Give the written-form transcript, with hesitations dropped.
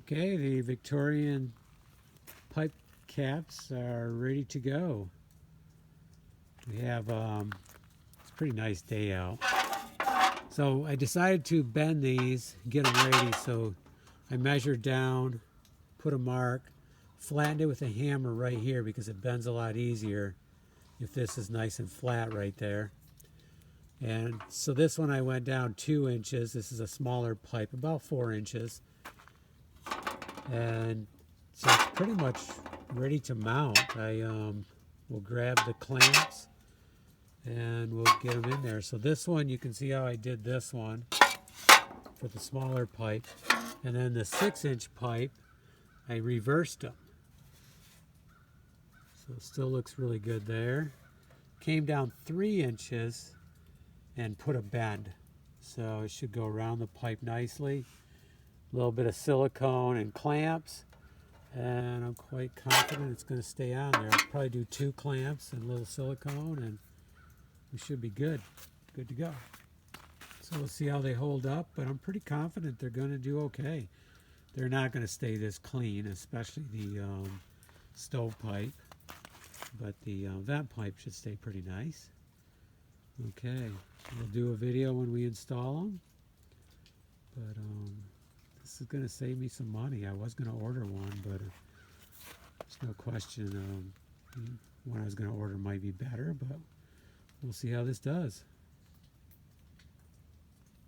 Okay, the Victorian pipe caps are ready to go. We have, it's a pretty nice day out. So I decided to bend these, get them ready. So I measured down, put a mark, flattened it with a hammer right here because it bends a lot easier if this is nice and flat right there. And so this one I went down 2 inches. This is a smaller pipe, about 4 inches. And so it's pretty much ready to mount. I will grab the clamps and we'll get them in there. So this one, you can see how I did this one for the smaller pipe. And then the 6-inch pipe, I reversed them. So it still looks really good there. Came down 3 inches and put a bend. So it should go around the pipe nicely. A little bit of silicone and clamps, and I'm quite confident it's going to stay on there. I'll probably do 2 clamps and a little silicone, and we should be good to go. So we'll see how they hold up, but I'm pretty confident they're going to do okay. They're not going to stay this clean, especially the stove pipe, but the vent pipe should stay pretty nice. Okay, we'll do a video when we install them, but this is going to save me some money. I was going to order one, but there's no question one I was going to order might be better, but we'll see how this does.